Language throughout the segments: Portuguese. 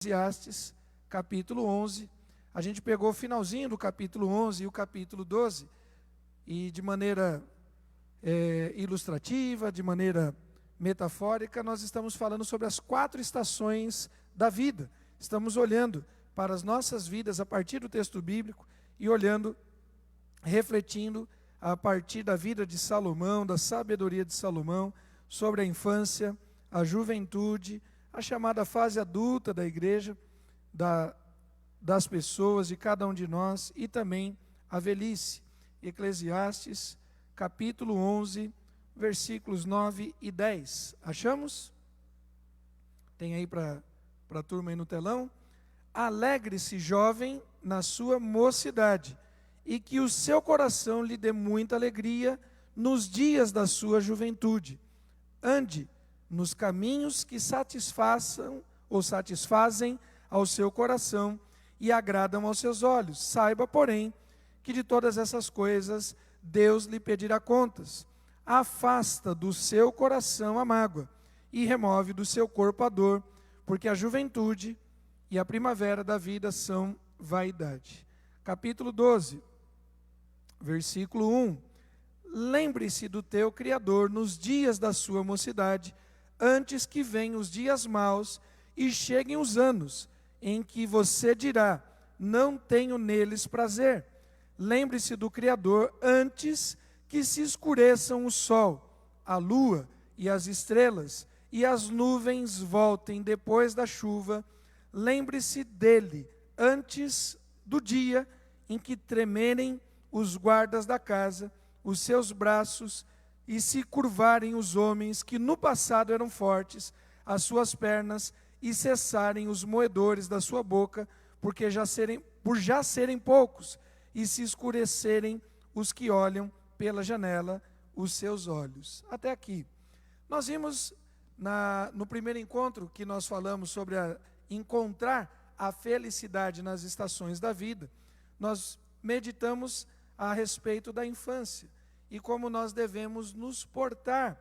Eclesiastes, capítulo 11. A gente pegou o finalzinho do capítulo 11 e o capítulo 12, e de maneira ilustrativa, de maneira metafórica, nós estamos falando sobre as 4 estações da vida. Estamos olhando para as nossas vidas a partir do texto bíblico e olhando, refletindo a partir da vida de Salomão, da sabedoria de Salomão, sobre a infância, a juventude, a chamada fase adulta da igreja, das pessoas, de cada um de nós, e também a velhice. Eclesiastes, capítulo 11, versículos 9 e 10. Achamos? Tem aí para a turma aí no telão. Alegre-se, jovem, na sua mocidade, e que o seu coração lhe dê muita alegria nos dias da sua juventude. Ande nos caminhos que satisfazem ao seu coração e agradam aos seus olhos. Saiba, porém, que de todas essas coisas Deus lhe pedirá contas. Afasta do seu coração a mágoa e remove do seu corpo a dor, porque a juventude e a primavera da vida são vaidade. Capítulo 12, versículo 1. Lembre-se do teu Criador nos dias da sua mocidade, antes que venham os dias maus e cheguem os anos em que você dirá: não tenho neles prazer. Lembre-se do Criador antes que se escureçam o sol, a lua e as estrelas, e as nuvens voltem depois da chuva. Lembre-se dele antes do dia em que tremerem os guardas da casa, os seus braços, e se curvarem os homens que no passado eram fortes, as suas pernas, e cessarem os moedores da sua boca, por já serem poucos, e se escurecerem os que olham pela janela os seus olhos. Até aqui. Nós vimos no primeiro encontro que nós falamos sobre encontrar a felicidade nas estações da vida, nós meditamos a respeito da infância e como nós devemos nos portar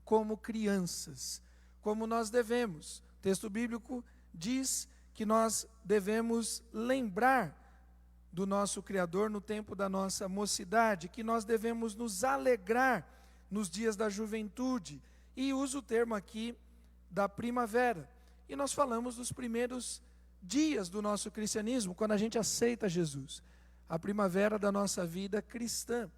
como crianças, como nós devemos. O texto bíblico diz que nós devemos lembrar do nosso Criador no tempo da nossa mocidade, que nós devemos nos alegrar nos dias da juventude, e uso o termo aqui da primavera. E nós falamos dos primeiros dias do nosso cristianismo, quando a gente aceita Jesus, a primavera da nossa vida cristã.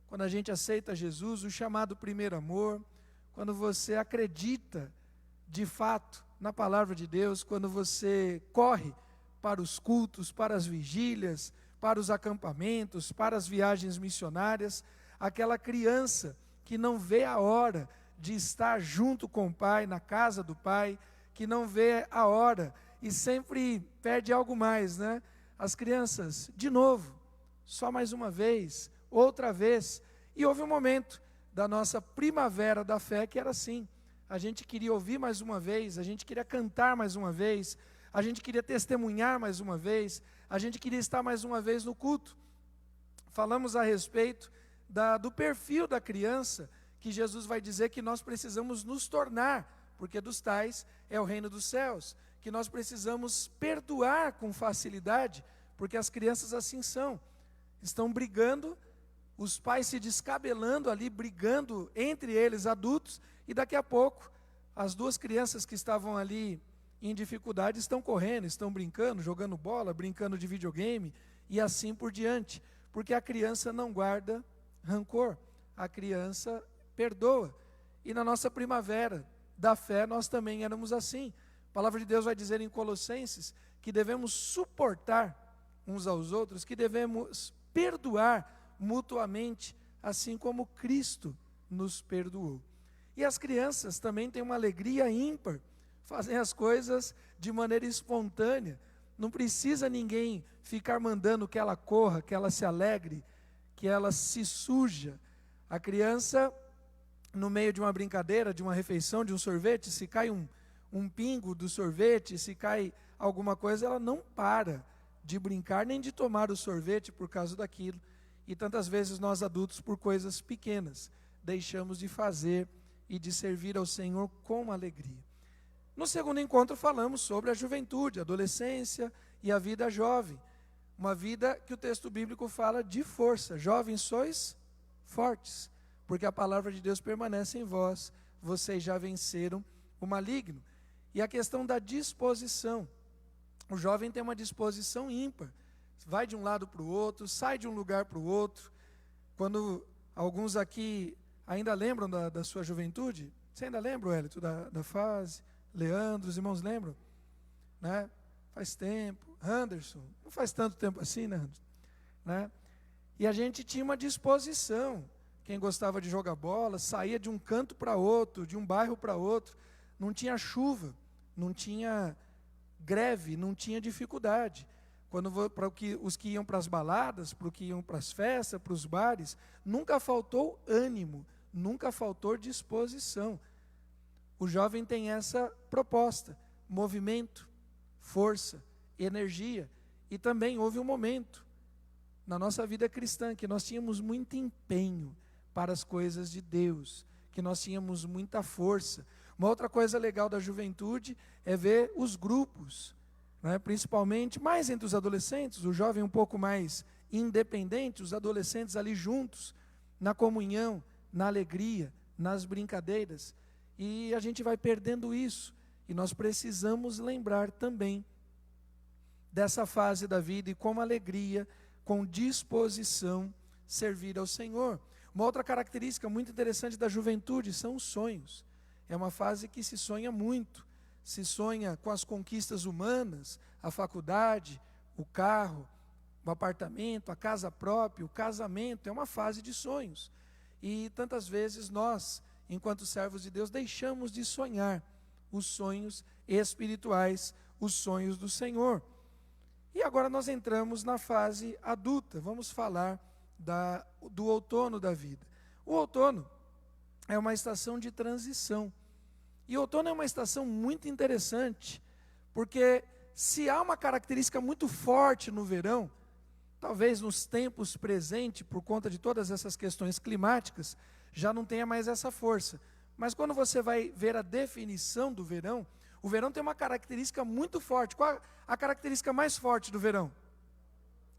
Quando a gente aceita Jesus, o chamado primeiro amor, quando você acredita de fato na palavra de Deus, quando você corre para os cultos, para as vigílias, para os acampamentos, para as viagens missionárias, aquela criança que não vê a hora de estar junto com o Pai, na casa do Pai, que não vê a hora e sempre pede algo mais, né? As crianças, de novo, só mais uma vez, outra vez. E houve um momento da nossa primavera da fé que era assim. A gente queria ouvir mais uma vez, a gente queria cantar mais uma vez, a gente queria testemunhar mais uma vez, a gente queria estar mais uma vez no culto. Falamos a respeito do perfil da criança, que Jesus vai dizer que nós precisamos nos tornar, porque dos tais é o reino dos céus, que nós precisamos perdoar com facilidade, porque as crianças assim são, estão brigando, os pais se descabelando ali, brigando entre eles, adultos, e daqui a pouco, as 2 crianças que estavam ali em dificuldade estão correndo, estão brincando, jogando bola, brincando de videogame, e assim por diante, porque a criança não guarda rancor, a criança perdoa. E na nossa primavera da fé, nós também éramos assim. A palavra de Deus vai dizer em Colossenses que devemos suportar uns aos outros, que devemos perdoar mutuamente, assim como Cristo nos perdoou. E as crianças também têm uma alegria ímpar, fazem as coisas de maneira espontânea, não precisa ninguém ficar mandando que ela corra, que ela se alegre, que ela se suja. A criança, no meio de uma brincadeira, de uma refeição, de um sorvete, se cai um pingo do sorvete, se cai alguma coisa, ela não para de brincar, nem de tomar o sorvete por causa daquilo. E tantas vezes nós adultos, por coisas pequenas, deixamos de fazer e de servir ao Senhor com alegria. No segundo encontro falamos sobre a juventude, a adolescência e a vida jovem. Uma vida que o texto bíblico fala de força. Jovens sois fortes, porque a palavra de Deus permanece em vós, vocês já venceram o maligno. E a questão da disposição. O jovem tem uma disposição ímpar. Vai de um lado para o outro, sai de um lugar para o outro. Quando alguns aqui ainda lembram da sua juventude, você ainda lembra, Hélito, da fase? Leandro, os irmãos lembram? Né? Faz tempo. Anderson, não faz tanto tempo assim, né, Anderson? Né? E a gente tinha uma disposição. Quem gostava de jogar bola, saía de um canto para outro, de um bairro para outro. Não tinha chuva, não tinha greve, não tinha dificuldade. Para os que iam para as baladas, para os que iam para as festas, para os bares, nunca faltou ânimo, nunca faltou disposição. O jovem tem essa proposta, movimento, força, energia. E também houve um momento na nossa vida cristã que nós tínhamos muito empenho para as coisas de Deus, que nós tínhamos muita força. Uma outra coisa legal da juventude é ver os grupos, né? Principalmente mais entre os adolescentes, o jovem um pouco mais independente, os adolescentes ali juntos, na comunhão, na alegria, nas brincadeiras. E a gente vai perdendo isso, e nós precisamos lembrar também dessa fase da vida e com alegria, com disposição, servir ao Senhor. Uma outra característica muito interessante da juventude são os sonhos. É uma fase que se sonha muito, se sonha com as conquistas humanas, a faculdade, o carro, o apartamento, a casa própria, o casamento, é uma fase de sonhos. E tantas vezes nós, enquanto servos de Deus, deixamos de sonhar os sonhos espirituais, os sonhos do Senhor. E agora nós entramos na fase adulta, vamos falar do outono da vida. O outono é uma estação de transição. E o outono é uma estação muito interessante, porque se há uma característica muito forte no verão, talvez nos tempos presentes, por conta de todas essas questões climáticas, já não tenha mais essa força. Mas quando você vai ver a definição do verão, o verão tem uma característica muito forte. Qual a característica mais forte do verão?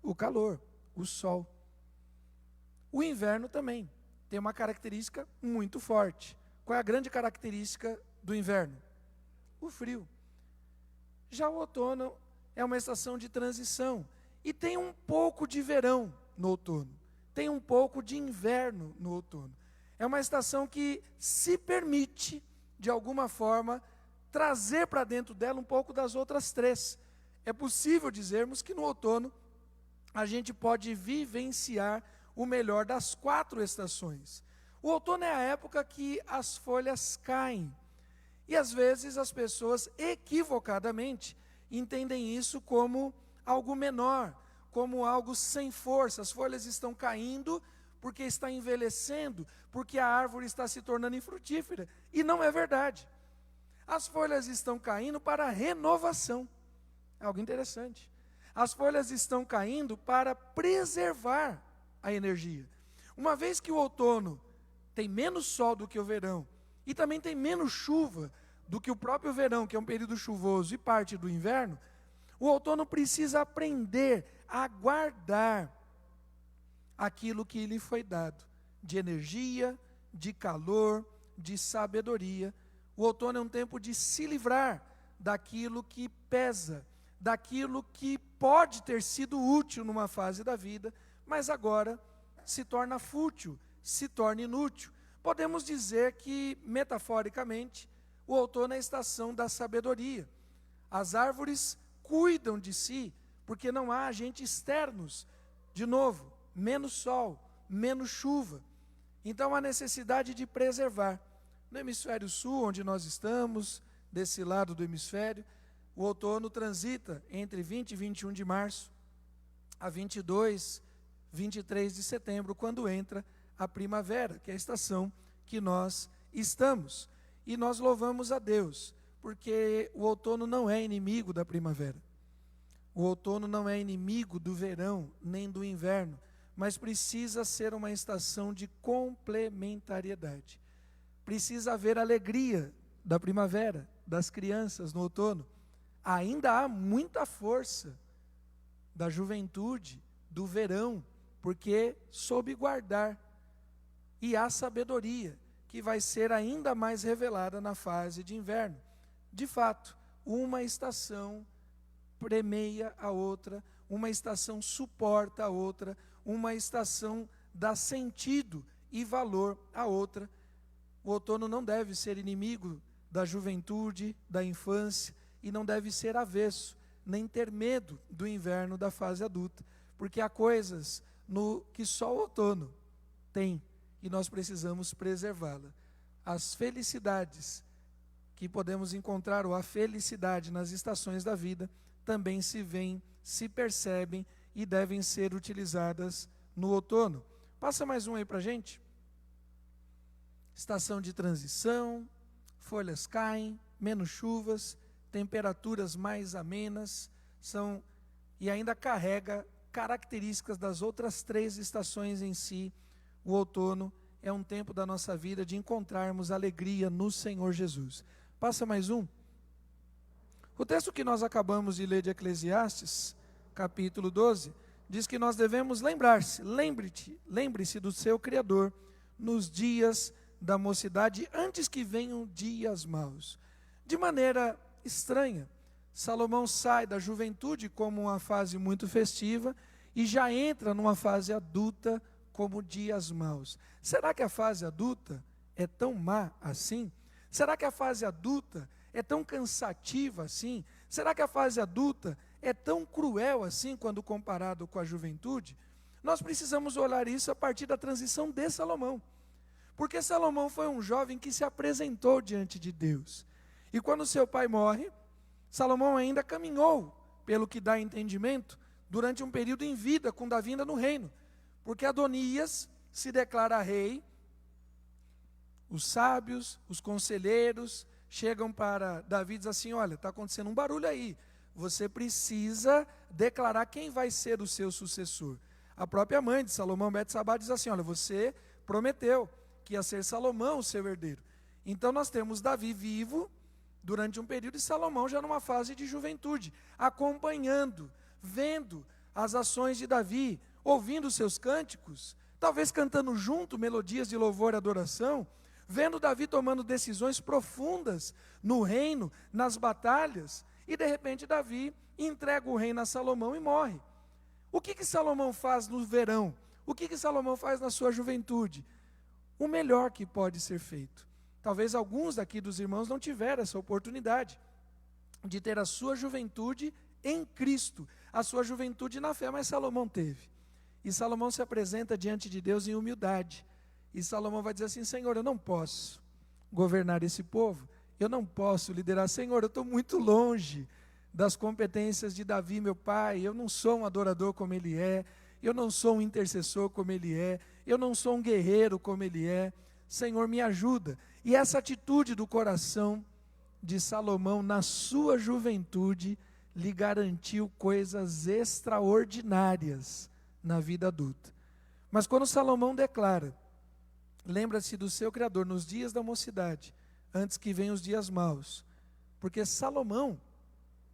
O calor, o sol. O inverno também tem uma característica muito forte. Qual é a grande característica do inverno? O frio. Já o outono é uma estação de transição. E tem um pouco de verão no outono. Tem um pouco de inverno no outono. É uma estação que se permite, de alguma forma, trazer para dentro dela um pouco das outras três. É possível dizermos que no outono a gente pode vivenciar o melhor das 4 estações. O outono é a época que as folhas caem. E às vezes as pessoas equivocadamente entendem isso como algo menor, como algo sem força. As folhas estão caindo porque está envelhecendo, porque a árvore está se tornando infrutífera. E não é verdade. As folhas estão caindo para renovação. É algo interessante. As folhas estão caindo para preservar a energia. Uma vez que o outono tem menos sol do que o verão, e também tem menos chuva do que o próprio verão, que é um período chuvoso, e parte do inverno, o outono precisa aprender a guardar aquilo que lhe foi dado, de energia, de calor, de sabedoria. O outono é um tempo de se livrar daquilo que pesa, daquilo que pode ter sido útil numa fase da vida, mas agora se torna fútil, se torna inútil. Podemos dizer que, metaforicamente, o outono é a estação da sabedoria. As árvores cuidam de si, porque não há agentes externos. De novo, menos sol, menos chuva. Então há necessidade de preservar. No hemisfério sul, onde nós estamos, desse lado do hemisfério, o outono transita entre 20 e 21 de março, a 22, 23 de setembro, quando entra a primavera, que é a estação que nós estamos. E nós louvamos a Deus, porque o outono não é inimigo da primavera. O outono não é inimigo do verão, nem do inverno, mas precisa ser uma estação de complementariedade. Precisa haver alegria da primavera das crianças no outono. Ainda há muita força da juventude, do verão, porque soube guardar. E há sabedoria, que vai ser ainda mais revelada na fase de inverno. De fato, uma estação premeia a outra, uma estação suporta a outra, uma estação dá sentido e valor à outra. O outono não deve ser inimigo da juventude, da infância, e não deve ser avesso, nem ter medo do inverno da fase adulta, porque há coisas que só o outono tem, e nós precisamos preservá-la. As felicidades que podemos encontrar, ou a felicidade nas estações da vida, também se veem, se percebem e devem ser utilizadas no outono. Passa mais um aí para a gente. Estação de transição, folhas caem, menos chuvas, temperaturas mais amenas, e ainda carrega características das outras 3 estações em si. O outono é um tempo da nossa vida de encontrarmos alegria no Senhor Jesus. Passa mais um. O texto que nós acabamos de ler de Eclesiastes, capítulo 12, diz que nós devemos lembre-se do seu Criador nos dias da mocidade, antes que venham dias maus. De maneira estranha, Salomão sai da juventude como uma fase muito festiva e já entra numa fase adulta como dias maus. Será que a fase adulta é tão má assim? Será que a fase adulta é tão cansativa assim? Será que a fase adulta é tão cruel assim quando comparado com a juventude? Nós precisamos olhar isso a partir da transição de Salomão. Porque Salomão foi um jovem que se apresentou diante de Deus. E quando seu pai morre, Salomão ainda caminhou, pelo que dá entendimento, durante um período em vida com Davi ainda no reino. Porque Adonias se declara rei, os sábios, os conselheiros, chegam para Davi e dizem assim: olha, está acontecendo um barulho aí, você precisa declarar quem vai ser o seu sucessor. A própria mãe de Salomão, Betsabá, diz assim: olha, você prometeu que ia ser Salomão o seu herdeiro. Então nós temos Davi vivo durante um período e Salomão já numa fase de juventude, acompanhando, vendo as ações de Davi, ouvindo os seus cânticos, talvez cantando junto melodias de louvor e adoração, vendo Davi tomando decisões profundas no reino, nas batalhas, e de repente Davi entrega o reino a Salomão e morre. O que Salomão faz no verão? O que Salomão faz na sua juventude? O melhor que pode ser feito. Talvez alguns daqui dos irmãos não tiveram essa oportunidade de ter a sua juventude em Cristo, a sua juventude na fé, mas Salomão teve. E Salomão se apresenta diante de Deus em humildade. E Salomão vai dizer assim: Senhor, eu não posso governar esse povo, eu não posso liderar. Senhor, eu estou muito longe das competências de Davi, meu pai, eu não sou um adorador como ele é, eu não sou um intercessor como ele é, eu não sou um guerreiro como ele é. Senhor, me ajuda. E essa atitude do coração de Salomão na sua juventude lhe garantiu coisas extraordinárias na vida adulta. Mas quando Salomão declara: lembra-se do seu Criador nos dias da mocidade, antes que venham os dias maus, porque Salomão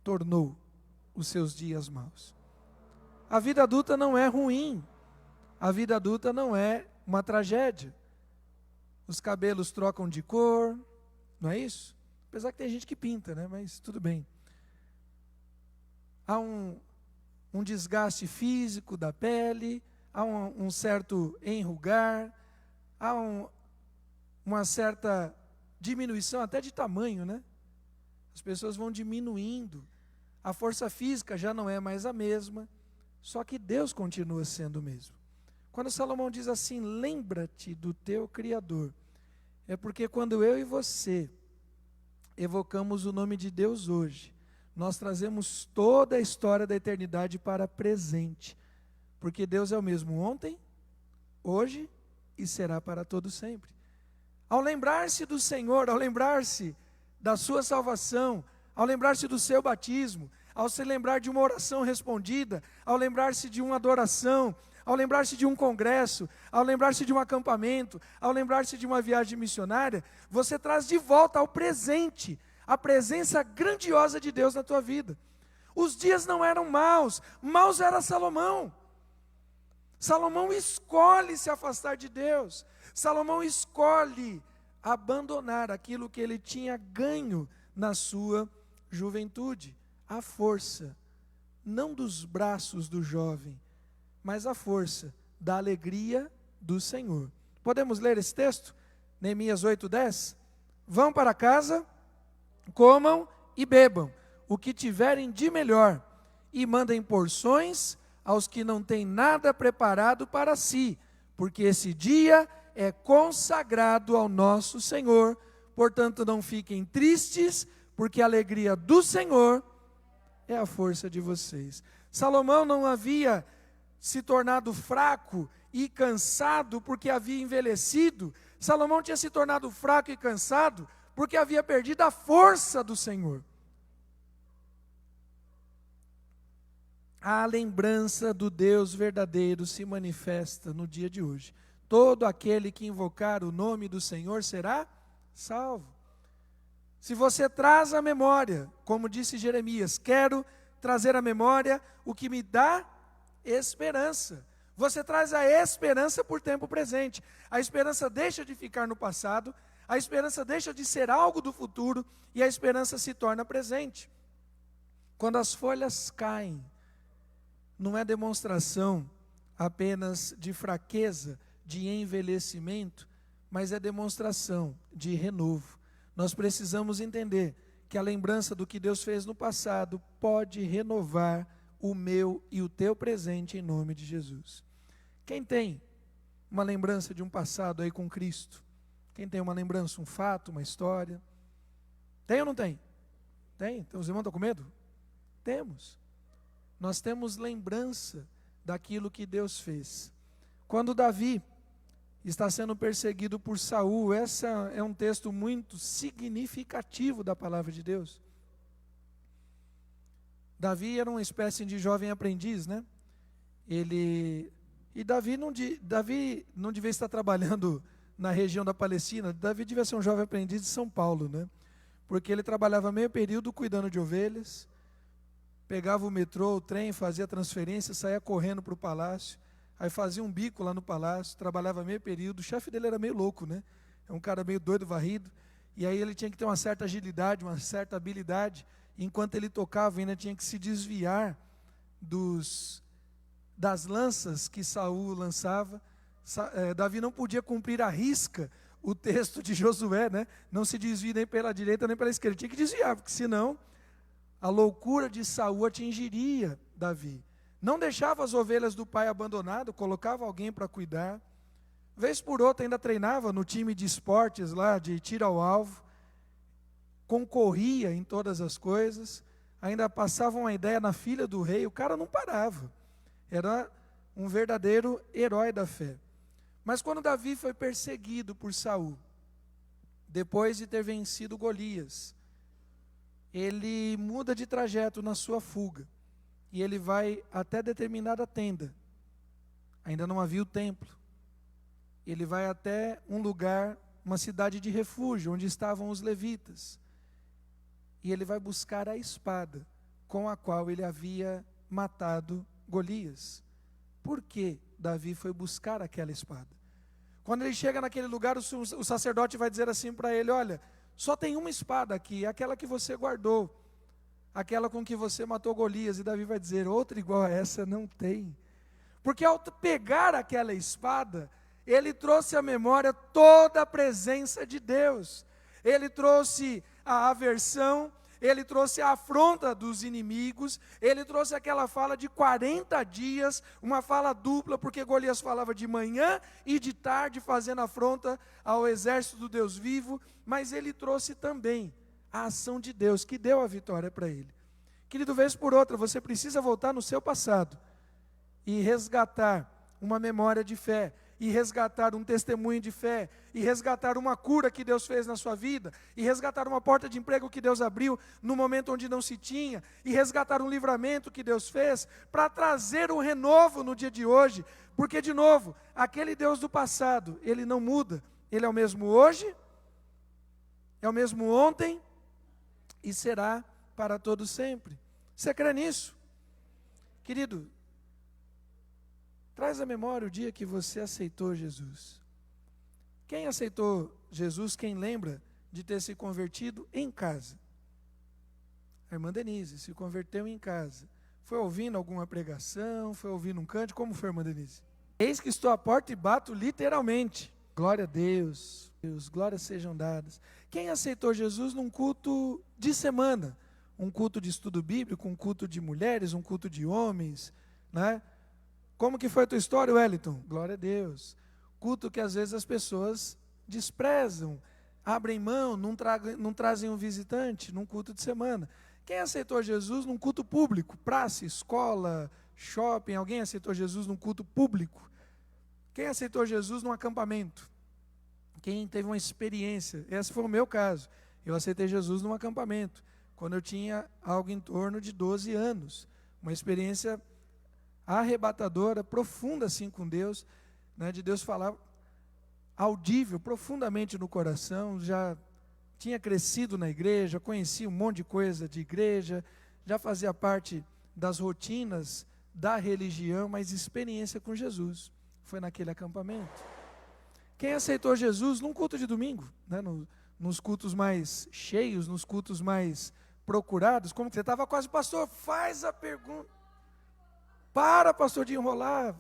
tornou os seus dias maus. A vida adulta não é ruim, a vida adulta não é uma tragédia. Os cabelos trocam de cor, não é isso? Apesar que tem gente que pinta, né? Mas tudo bem. Há um desgaste físico da pele, há um certo enrugar, há uma certa diminuição até de tamanho, né? As pessoas vão diminuindo, a força física já não é mais a mesma, só que Deus continua sendo o mesmo. Quando Salomão diz assim: lembra-te do teu Criador, é porque quando eu e você evocamos o nome de Deus hoje, nós trazemos toda a história da eternidade para presente, porque Deus é o mesmo ontem, hoje e será para todo sempre. Ao lembrar-se do Senhor, ao lembrar-se da sua salvação, ao lembrar-se do seu batismo, ao se lembrar de uma oração respondida, ao lembrar-se de uma adoração, ao lembrar-se de um congresso, ao lembrar-se de um acampamento, ao lembrar-se de uma viagem missionária, você traz de volta ao presente a presença grandiosa de Deus na tua vida. Os dias não eram maus, maus era Salomão. Salomão escolhe se afastar de Deus. Salomão escolhe abandonar aquilo que ele tinha ganho na sua juventude. A força, não dos braços do jovem, mas a força da alegria do Senhor. Podemos ler esse texto? Neemias 8:10. Vão para casa, comam e bebam o que tiverem de melhor, e mandem porções aos que não têm nada preparado para si, porque esse dia é consagrado ao nosso Senhor. Portanto, não fiquem tristes, porque a alegria do Senhor é a força de vocês. Salomão não havia se tornado fraco e cansado porque havia envelhecido. Salomão tinha se tornado fraco e cansado porque havia perdido a força do Senhor. A lembrança do Deus verdadeiro se manifesta no dia de hoje. Todo aquele que invocar o nome do Senhor será salvo. Se você traz à memória, como disse Jeremias, quero trazer à memória o que me dá esperança. Você traz a esperança por tempo presente. A esperança deixa de ficar no passado, a esperança deixa de ser algo do futuro e a esperança se torna presente. Quando as folhas caem, não é demonstração apenas de fraqueza, de envelhecimento, mas é demonstração de renovo. Nós precisamos entender que a lembrança do que Deus fez no passado pode renovar o meu e o teu presente em nome de Jesus. Quem tem uma lembrança de um passado aí com Cristo? Quem tem uma lembrança, um fato, uma história? Tem ou não tem? Tem? Então os irmãos estão com medo? Temos. Nós temos lembrança daquilo que Deus fez. Quando Davi está sendo perseguido por Saul, esse é um texto muito significativo da palavra de Deus. Davi era uma espécie de jovem aprendiz, né? Davi não devia estar trabalhando na região da Palestina. Davi devia ser um jovem aprendiz de São Paulo, né? Porque ele trabalhava meio período cuidando de ovelhas, pegava o metrô, o trem, fazia transferência, saía correndo para o palácio, aí fazia um bico lá no palácio, trabalhava meio período. O chefe dele era meio louco, né? É um cara meio doido, varrido, e aí ele tinha que ter uma certa agilidade, uma certa habilidade. Enquanto ele tocava, ainda tinha que se desviar das lanças que Saul lançava. Davi não podia cumprir à risca o texto de Josué, né? Não se desvia nem pela direita nem pela esquerda, tinha que desviar, porque senão a loucura de Saul atingiria Davi. Não deixava as ovelhas do pai abandonado, colocava alguém para cuidar. Vez por outra ainda treinava no time de esportes lá, de tiro ao alvo. Concorria em todas as coisas. Ainda passava uma ideia na filha do rei, o cara não parava. Era um verdadeiro herói da fé. Mas quando Davi foi perseguido por Saul, depois de ter vencido Golias, ele muda de trajeto na sua fuga. E ele vai até determinada tenda. Ainda não havia o templo. Ele vai até um lugar, uma cidade de refúgio, onde estavam os levitas. E ele vai buscar a espada com a qual ele havia matado Golias. Por que Davi foi buscar aquela espada? Quando ele chega naquele lugar, o sacerdote vai dizer assim para ele: olha, só tem uma espada aqui, aquela que você guardou, aquela com que você matou Golias. E Davi vai dizer: outra igual a essa não tem. Porque ao pegar aquela espada, ele trouxe à memória toda a presença de Deus. Ele trouxe a aversão, ele trouxe a afronta dos inimigos, ele trouxe aquela fala de 40 dias, uma fala dupla, porque Golias falava de manhã e de tarde, fazendo afronta ao exército do Deus vivo, mas ele trouxe também a ação de Deus, que deu a vitória para ele. Querido, vez por outra, você precisa voltar no seu passado e resgatar uma memória de fé, e resgatar um testemunho de fé, e resgatar uma cura que Deus fez na sua vida, e resgatar uma porta de emprego que Deus abriu no momento onde não se tinha, e resgatar um livramento que Deus fez, para trazer um renovo no dia de hoje, porque de novo, aquele Deus do passado, Ele não muda, Ele é o mesmo hoje, é o mesmo ontem, e será para todo sempre. Você crê nisso? Querido, traz à memória o dia que você aceitou Jesus. Quem aceitou Jesus, quem lembra de ter se convertido em casa? A irmã Denise se converteu em casa. Foi ouvindo alguma pregação, foi ouvindo um cântico, como foi, irmã Denise? Eis que estou à porta e bato literalmente. Glória a Deus, glórias sejam dadas. Quem aceitou Jesus num culto de semana? Um culto de estudo bíblico, um culto de mulheres, um culto de homens, né? Como que foi a tua história, Wellington? Glória a Deus. Culto que às vezes as pessoas desprezam, abrem mão, não trazem um visitante num culto de semana. Quem aceitou Jesus num culto público? Praça, escola, shopping. Alguém aceitou Jesus num culto público? Quem aceitou Jesus num acampamento? Quem teve uma experiência? Esse foi o meu caso. Eu aceitei Jesus num acampamento, quando eu tinha algo em torno de 12 anos. Uma experiência arrebatadora, profunda assim com Deus, né, de Deus falar audível, profundamente no coração. Já tinha crescido na igreja, conhecia um monte de coisa de igreja, já fazia parte das rotinas da religião, mas experiência com Jesus foi naquele acampamento. Quem aceitou Jesus num culto de domingo, né, nos cultos mais cheios, nos cultos mais procurados, como que você estava quase, pastor, faz a pergunta. Para, pastor, de enrolar.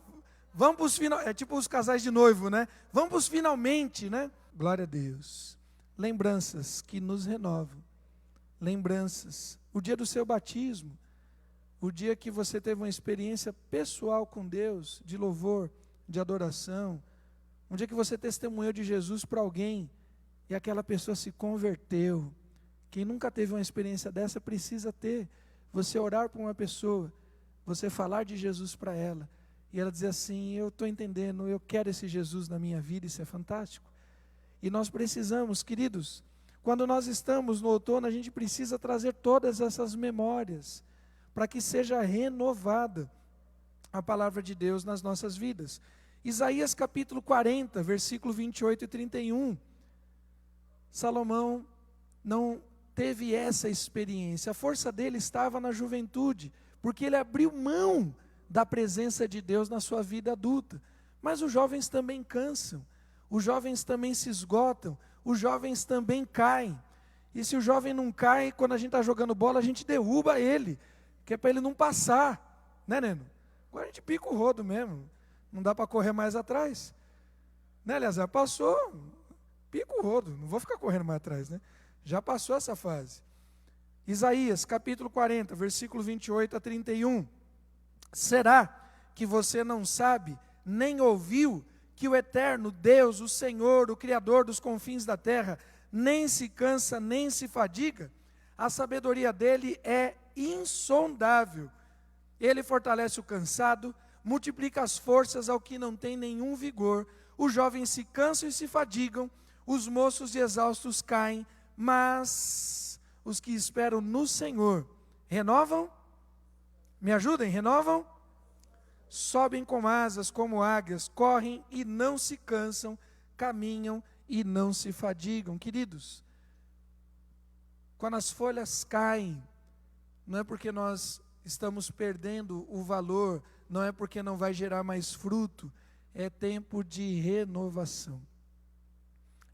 Vamos para os final, é tipo os casais de noivo, né? Vamos para os finalmente, né? Glória a Deus. Lembranças que nos renovam. Lembranças. O dia do seu batismo. O dia que você teve uma experiência pessoal com Deus, de louvor, de adoração. Um dia que você testemunhou de Jesus para alguém e aquela pessoa se converteu. Quem nunca teve uma experiência dessa precisa ter. Você orar por uma pessoa, você falar de Jesus para ela, e ela dizer assim, eu estou entendendo, eu quero esse Jesus na minha vida, isso é fantástico. E nós precisamos, queridos, quando nós estamos no outono, a gente precisa trazer todas essas memórias, para que seja renovada a palavra de Deus nas nossas vidas. Isaías capítulo 40, versículo 28 e 31. Salomão não teve essa experiência, a força dele estava na juventude, porque ele abriu mão da presença de Deus na sua vida adulta. Mas os jovens também cansam, os jovens também se esgotam, os jovens também caem. E se o jovem não cai, quando a gente está jogando bola, a gente derruba ele, que é para ele não passar, né, Neno? Agora a gente pica o rodo mesmo, não dá para correr mais atrás. Né, Eleazar? Passou, pica o rodo, não vou ficar correndo mais atrás, né? Já passou essa fase. Isaías, capítulo 40, versículo 28 a 31. Será que você não sabe, nem ouviu, que o eterno Deus, o Senhor, o Criador dos confins da terra, nem se cansa, nem se fadiga? A sabedoria dele é insondável. Ele fortalece o cansado, multiplica as forças ao que não tem nenhum vigor. Os jovens se cansam e se fadigam, os moços e exaustos caem, mas os que esperam no Senhor renovam, me ajudem, renovam, sobem com asas como águias, correm e não se cansam, caminham e não se fadigam. Queridos, quando as folhas caem, não é porque nós estamos perdendo o valor, não é porque não vai gerar mais fruto, é tempo de renovação.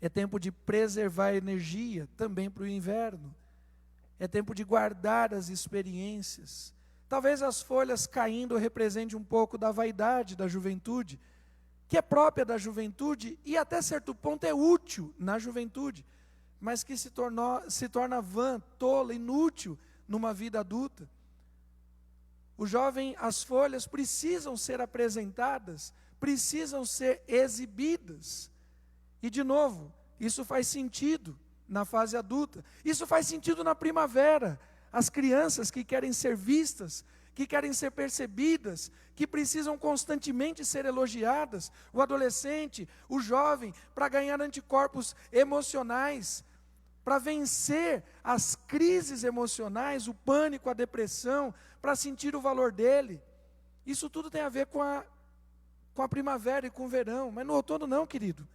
É tempo de preservar a energia também para o inverno. É tempo de guardar as experiências. Talvez as folhas caindo representem um pouco da vaidade da juventude, que é própria da juventude e até certo ponto é útil na juventude, mas que se torna vã, tola, inútil numa vida adulta. O jovem, as folhas precisam ser apresentadas, precisam ser exibidas. E de novo, isso faz sentido na fase adulta, isso faz sentido na primavera. As crianças que querem ser vistas, que querem ser percebidas, que precisam constantemente ser elogiadas, o adolescente, o jovem, para ganhar anticorpos emocionais, para vencer as crises emocionais, o pânico, a depressão, para sentir o valor dele. Isso tudo tem a ver com a primavera e com o verão, mas no outono não, querido.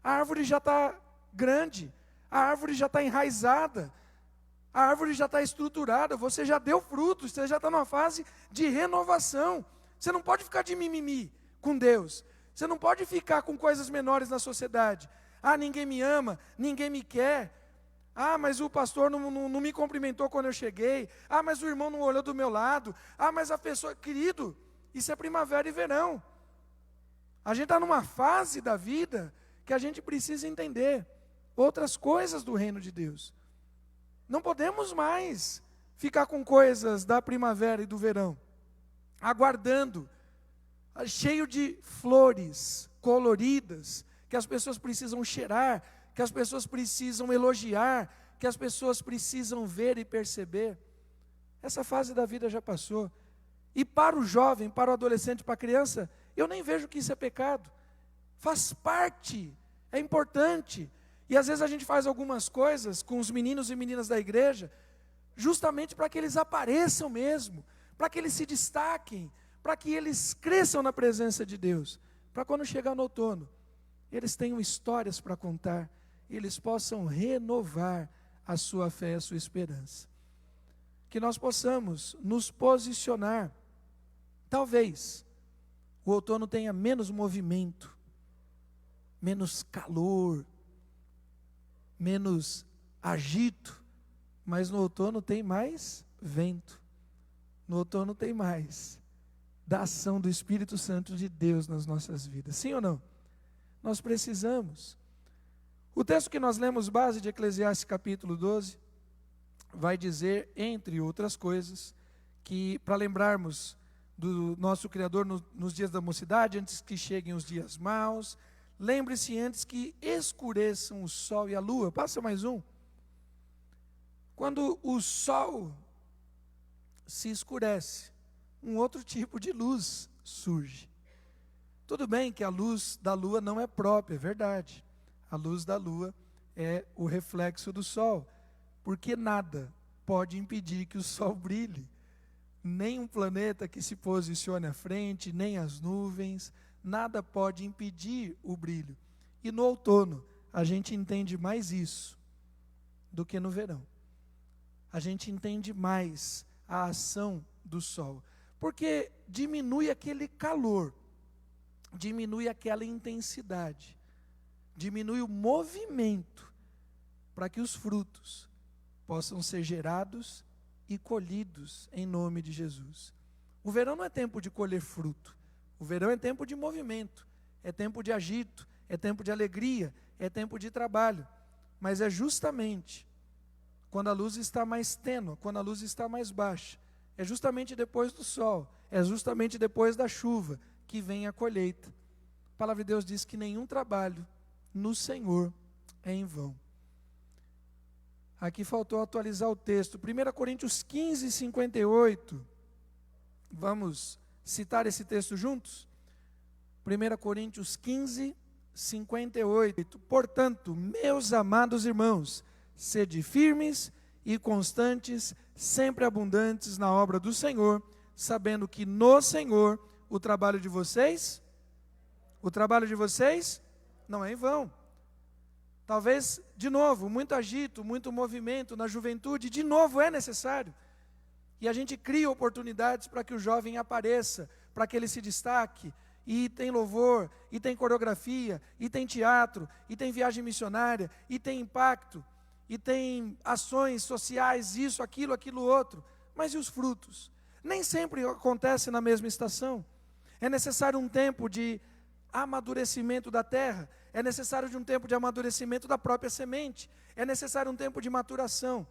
A árvore já está grande, a árvore já está enraizada, A árvore já está estruturada, você já deu frutos, você já está numa fase de renovação. Você não pode ficar de mimimi com Deus. Você não pode ficar com coisas menores na sociedade. Ah, ninguém me ama, ninguém me quer. Ah, mas o pastor não me cumprimentou quando eu cheguei. Ah, mas o irmão não olhou do meu lado. Ah, mas a pessoa... Querido, isso é primavera e verão. A gente está numa fase da vida que a gente precisa entender outras coisas do reino de Deus. Não podemos mais ficar com coisas da primavera e do verão, aguardando, cheio de flores coloridas, que as pessoas precisam cheirar, que as pessoas precisam elogiar, que as pessoas precisam ver e perceber. Essa fase da vida já passou. E para o jovem, para o adolescente, para a criança, eu nem vejo que isso é pecado. Faz parte, é importante. E às vezes a gente faz algumas coisas com os meninos e meninas da igreja, justamente para que eles apareçam mesmo, para que eles se destaquem, para que eles cresçam na presença de Deus, para quando chegar no outono, eles tenham histórias para contar, e eles possam renovar a sua fé e a sua esperança. Que nós possamos nos posicionar. Talvez o outono tenha menos movimento, menos calor, menos agito, mas no outono tem mais vento, no outono tem mais da ação do Espírito Santo de Deus nas nossas vidas, sim ou não? Nós precisamos. O texto que nós lemos, base de Eclesiastes capítulo 12, vai dizer, entre outras coisas, que para lembrarmos do nosso Criador nos dias da mocidade, antes que cheguem os dias maus, lembre-se antes que escureçam o sol e a lua. Passa mais um. Quando o sol se escurece, um outro tipo de luz surge. Tudo bem que a luz da lua não é própria, é verdade. A luz da lua é o reflexo do sol, porque nada pode impedir que o sol brilhe. Nem um planeta que se posicione à frente, nem as nuvens, nada pode impedir o brilho. E no outono, a gente entende mais isso do que no verão. A gente entende mais a ação do sol, porque diminui aquele calor, diminui aquela intensidade, diminui o movimento, para que os frutos possam ser gerados e colhidos em nome de Jesus. O verão não é tempo de colher fruto. O verão é tempo de movimento, é tempo de agito, é tempo de alegria, é tempo de trabalho. Mas é justamente quando a luz está mais tênue, quando a luz está mais baixa, é justamente depois do sol, é justamente depois da chuva que vem a colheita. A palavra de Deus diz que nenhum trabalho no Senhor é em vão. Aqui faltou atualizar o texto. 1 Coríntios 15, 58. Vamos citar esse texto juntos? 1 Coríntios 15, 58. Portanto, meus amados irmãos, sede firmes e constantes, sempre abundantes na obra do Senhor, sabendo que no Senhor o trabalho de vocês não é em vão. Talvez, de novo, muito agito, muito movimento na juventude, de novo é necessário. E a gente cria oportunidades para que o jovem apareça, para que ele se destaque. E tem louvor, e tem coreografia, e tem teatro, e tem viagem missionária, e tem impacto, e tem ações sociais, isso, aquilo outro. Mas e os frutos? Nem sempre acontece na mesma estação. É necessário um tempo de amadurecimento da terra, é necessário de um tempo de amadurecimento da própria semente, é necessário um tempo de maturação,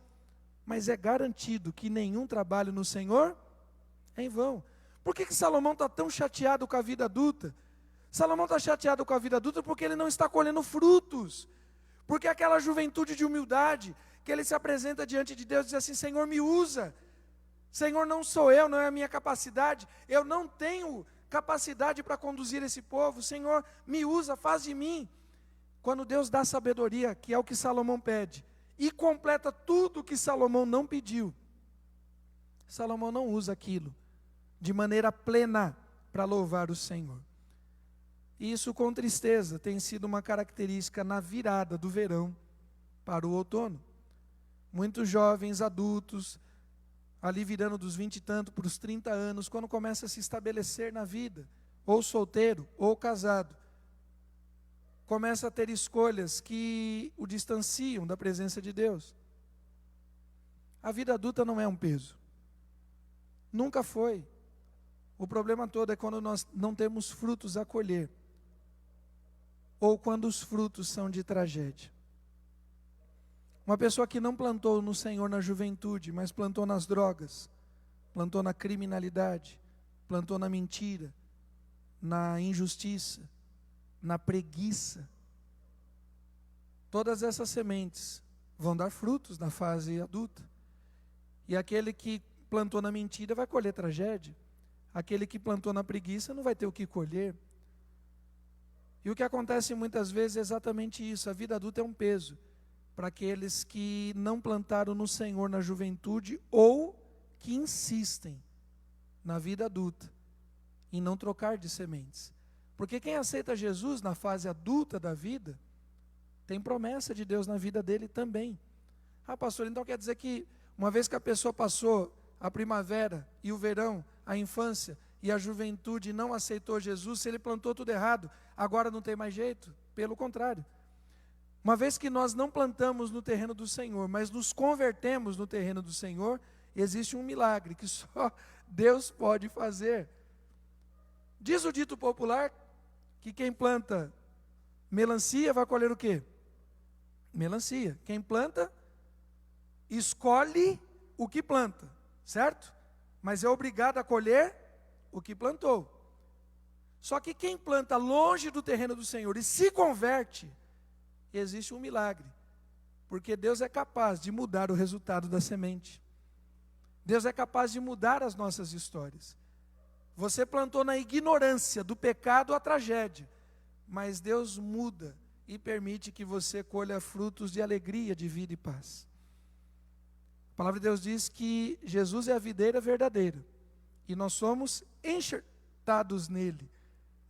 mas é garantido que nenhum trabalho no Senhor é em vão. Por que Salomão está tão chateado com a vida adulta? Salomão está chateado com a vida adulta porque ele não está colhendo frutos, porque aquela juventude de humildade, que ele se apresenta diante de Deus e diz assim: Senhor, me usa, Senhor, não sou eu, não é a minha capacidade, eu não tenho capacidade para conduzir esse povo, Senhor, me usa, faz de mim. Quando Deus dá sabedoria, que é o que Salomão pede, e completa tudo que Salomão não pediu, Salomão não usa aquilo de maneira plena para louvar o Senhor. E isso, com tristeza, tem sido uma característica na virada do verão para o outono. Muitos jovens, adultos, ali virando dos 20 e tanto para os 30 anos, quando começa a se estabelecer na vida, ou solteiro, ou casado, começa a ter escolhas que o distanciam da presença de Deus. A vida adulta não é um peso. Nunca foi. O problema todo é quando nós não temos frutos a colher, ou quando os frutos são de tragédia. Uma pessoa que não plantou no Senhor na juventude, mas plantou nas drogas, plantou na criminalidade, plantou na mentira, na injustiça, na preguiça. Todas essas sementes vão dar frutos na fase adulta. E aquele que plantou na mentira vai colher tragédia. Aquele que plantou na preguiça não vai ter o que colher. E o que acontece muitas vezes é exatamente isso. A vida adulta é um peso para aqueles que não plantaram no Senhor na juventude ou que insistem na vida adulta em não trocar de sementes. Porque quem aceita Jesus na fase adulta da vida, tem promessa de Deus na vida dele também. Ah, pastor, então quer dizer que uma vez que a pessoa passou a primavera e o verão, a infância e a juventude, não aceitou Jesus, se ele plantou tudo errado, agora não tem mais jeito? Pelo contrário. Uma vez que nós não plantamos no terreno do Senhor, mas nos convertemos no terreno do Senhor, existe um milagre que só Deus pode fazer. Diz o dito popular que quem planta melancia vai colher o quê? Melancia. Quem planta, escolhe o que planta, certo? Mas é obrigado a colher o que plantou. Só que quem planta longe do terreno do Senhor e se converte, existe um milagre, porque Deus é capaz de mudar o resultado da semente. Deus é capaz de mudar as nossas histórias. Você plantou na ignorância do pecado a tragédia, mas Deus muda e permite que você colha frutos de alegria, de vida e paz. A palavra de Deus diz que Jesus é a videira verdadeira e nós somos enxertados nele.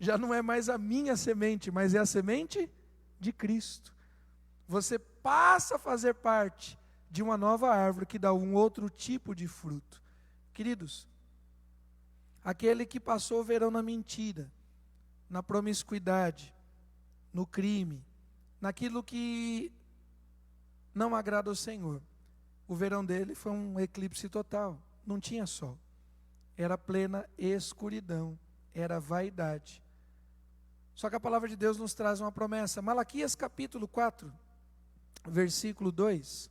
Já não é mais a minha semente, mas é a semente de Cristo. Você passa a fazer parte de uma nova árvore que dá um outro tipo de fruto. Queridos, aquele que passou o verão na mentira, na promiscuidade, no crime, naquilo que não agrada ao Senhor, o verão dele foi um eclipse total, não tinha sol, era plena escuridão, era vaidade. Só que a palavra de Deus nos traz uma promessa. Malaquias capítulo 4, versículo 2.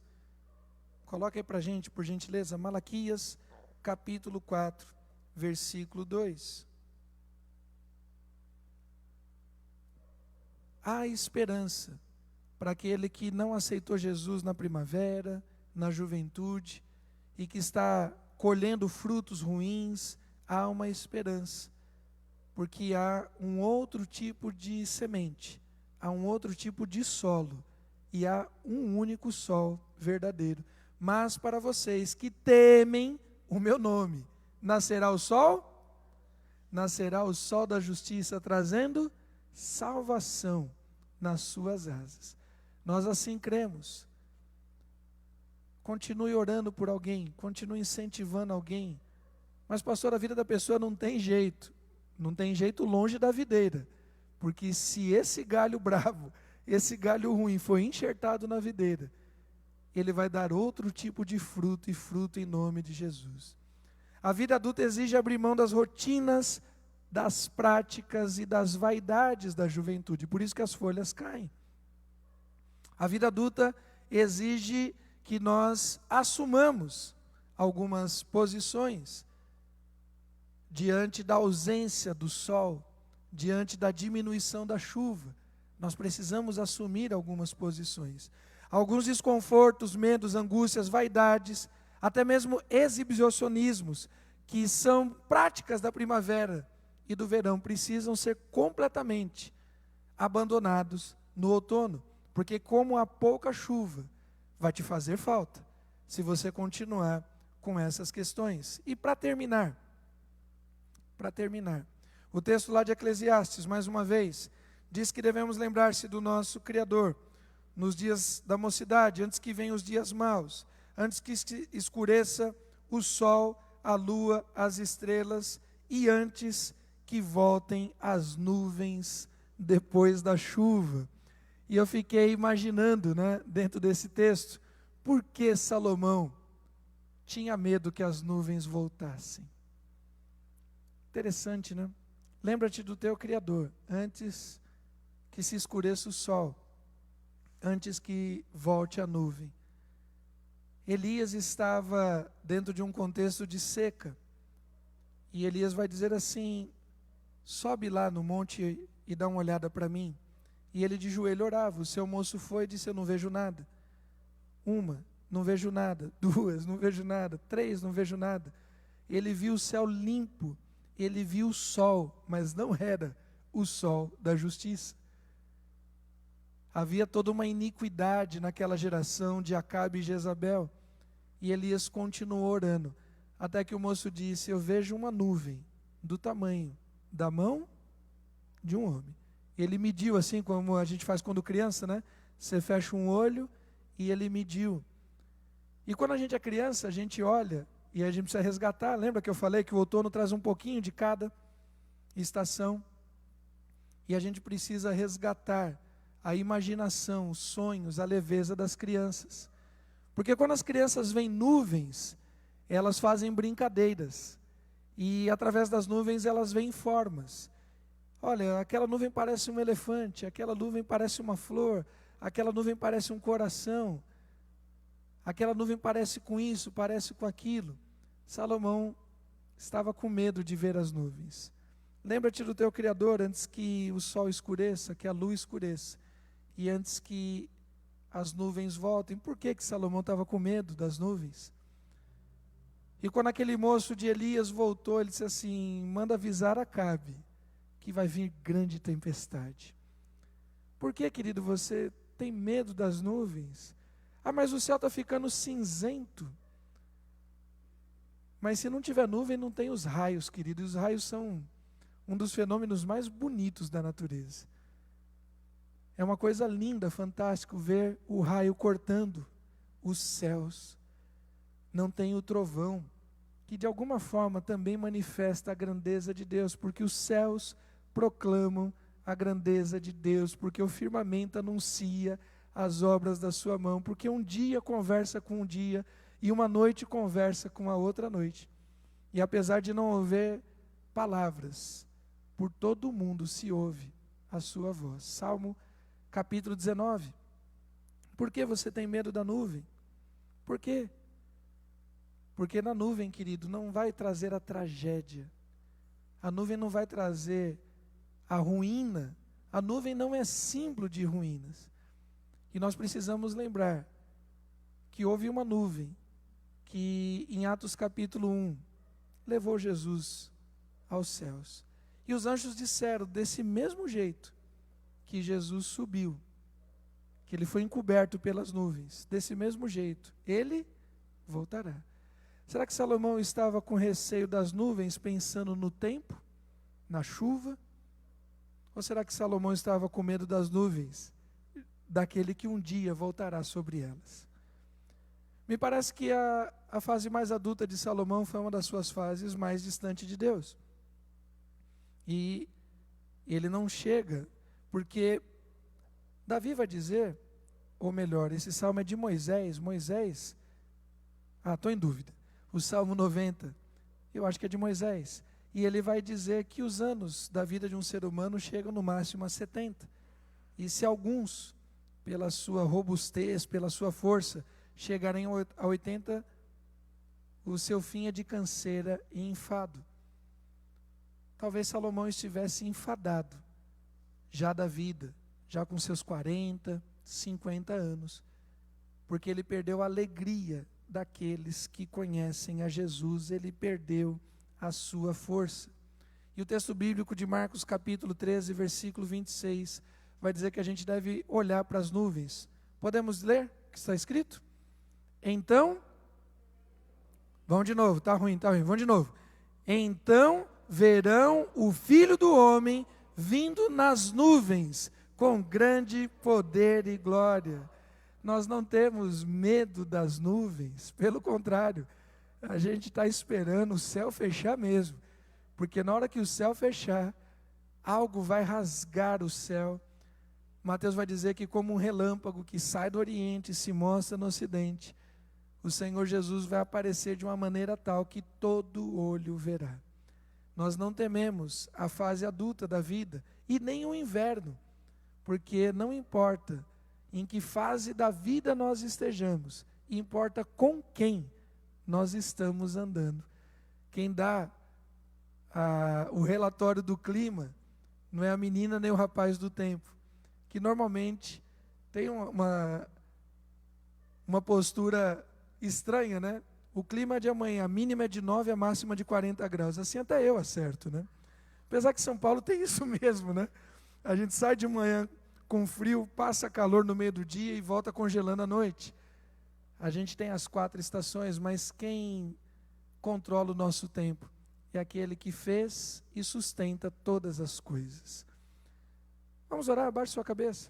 Coloca aí para a gente, por gentileza. Malaquias capítulo 4, versículo 2. Há esperança para aquele que não aceitou Jesus na primavera, na juventude, e que está colhendo frutos ruins. Há uma esperança. Porque há um outro tipo de semente, há um outro tipo de solo, e há um único sol verdadeiro. Mas para vocês que temem o meu nome, nascerá o sol? Nascerá o sol da justiça, trazendo salvação nas suas asas. Nós assim cremos. Continue orando por alguém, continue incentivando alguém. Mas pastor, a vida da pessoa não tem jeito. Não tem jeito longe da videira, porque se esse galho bravo, esse galho ruim foi enxertado na videira, ele vai dar outro tipo de fruto, e fruto em nome de Jesus. A vida adulta exige abrir mão das rotinas, das práticas e das vaidades da juventude, por isso que as folhas caem. A vida adulta exige que nós assumamos algumas posições, diante da ausência do sol, diante da diminuição da chuva, nós precisamos assumir algumas posições. Alguns desconfortos, medos, angústias, vaidades, até mesmo exibicionismos, que são práticas da primavera e do verão, precisam ser completamente abandonados no outono, porque como há pouca chuva, vai te fazer falta, se você continuar com essas questões. E para terminar, o texto lá de Eclesiastes, mais uma vez, diz que devemos lembrar-se do nosso Criador nos dias da mocidade, antes que venham os dias maus. antes que escureça o sol, a lua, as estrelas, e antes que voltem as nuvens depois da chuva. E eu fiquei imaginando, dentro desse texto, por que Salomão tinha medo que as nuvens voltassem. Interessante, né? Lembra-te do teu Criador, antes que se escureça o sol, antes que volte a nuvem. Elias estava dentro de um contexto de seca, e Elias vai dizer assim: sobe lá no monte e dá uma olhada para mim. E ele de joelho orava. O seu moço foi e disse: eu não vejo nada. Uma, não vejo nada. Duas, não vejo nada. Três, não vejo nada. Ele viu o céu limpo, ele viu o sol, mas não era o sol da justiça. Havia toda uma iniquidade naquela geração de Acabe e Jezabel. E Elias continuou orando, até que o moço disse: eu vejo uma nuvem do tamanho da mão de um homem. Ele mediu assim como a gente faz quando criança, Você fecha um olho e ele mediu. E quando a gente é criança, a gente olha e a gente precisa resgatar. Lembra que eu falei que o outono traz um pouquinho de cada estação? E a gente precisa resgatar a imaginação, os sonhos, a leveza das crianças. Porque quando as crianças veem nuvens, elas fazem brincadeiras. E através das nuvens elas veem formas. Olha, aquela nuvem parece um elefante, aquela nuvem parece uma flor, aquela nuvem parece um coração, aquela nuvem parece com isso, parece com aquilo. Salomão estava com medo de ver as nuvens. Lembra-te do teu Criador antes que o sol escureça, que a lua escureça, e antes que as nuvens voltem. Por que Salomão estava com medo das nuvens? E quando aquele moço de Elias voltou, ele disse assim: manda avisar Acabe que vai vir grande tempestade. Por que, querido, você tem medo das nuvens? Ah, mas o céu está ficando cinzento. Mas se não tiver nuvem, não tem os raios, querido. E os raios são um dos fenômenos mais bonitos da natureza. É uma coisa linda, fantástico, ver o raio cortando os céus. Não tem o trovão, que de alguma forma também manifesta a grandeza de Deus, porque os céus proclamam a grandeza de Deus, porque o firmamento anuncia as obras da sua mão, porque um dia conversa com um dia, e uma noite conversa com a outra noite. E apesar de não haver palavras, por todo o mundo se ouve a sua voz. Salmo capítulo 19. Por que você tem medo da nuvem? Por quê? Porque na nuvem, querido, não vai trazer a tragédia. A nuvem não vai trazer a ruína. A nuvem não é símbolo de ruínas. E nós precisamos lembrar que houve uma nuvem que em Atos capítulo 1 levou Jesus aos céus. E os anjos disseram, desse mesmo jeito que Jesus subiu, que ele foi encoberto pelas nuvens, desse mesmo jeito, ele voltará. Será que Salomão estava com receio das nuvens, pensando no tempo, na chuva? Ou será que Salomão estava com medo das nuvens, daquele que um dia voltará sobre elas? Me parece que a fase mais adulta de Salomão foi uma das suas fases mais distante de Deus. E ele não chega, porque Davi vai dizer, ou melhor, esse salmo é de Moisés. Estou em dúvida. O Salmo 90, eu acho que é de Moisés. E ele vai dizer que os anos da vida de um ser humano chegam no máximo a 70. E se alguns, pela sua robustez, pela sua força, chegarem a 80, o seu fim é de canseira e enfado. Talvez Salomão estivesse enfadado, já da vida, já com seus 40, 50 anos, porque ele perdeu a alegria daqueles que conhecem a Jesus, ele perdeu a sua força. E o texto bíblico de Marcos capítulo 13, versículo 26, vai dizer que a gente deve olhar para as nuvens. Podemos ler o que está escrito? Então, vamos de novo, está ruim, vamos de novo. Então verão o Filho do Homem vindo nas nuvens, com grande poder e glória. Nós não temos medo das nuvens, pelo contrário, a gente está esperando o céu fechar mesmo, porque na hora que o céu fechar, algo vai rasgar o céu. Mateus vai dizer que como um relâmpago que sai do Oriente e se mostra no Ocidente, o Senhor Jesus vai aparecer de uma maneira tal que todo olho verá. Nós não tememos a fase adulta da vida e nem o inverno, porque não importa em que fase da vida nós estejamos, importa com quem nós estamos andando. Quem dá o relatório do clima não é a menina nem o rapaz do tempo, que normalmente tem uma postura estranha, né? O clima de amanhã, a mínima é de 9, a máxima de 40 graus. Assim até eu acerto, né? Apesar que São Paulo tem isso mesmo, né? A gente sai de manhã com frio, passa calor no meio do dia e volta congelando à noite. A gente tem as 4 estações, mas quem controla o nosso tempo é aquele que fez e sustenta todas as coisas. Vamos orar, abaixe sua cabeça.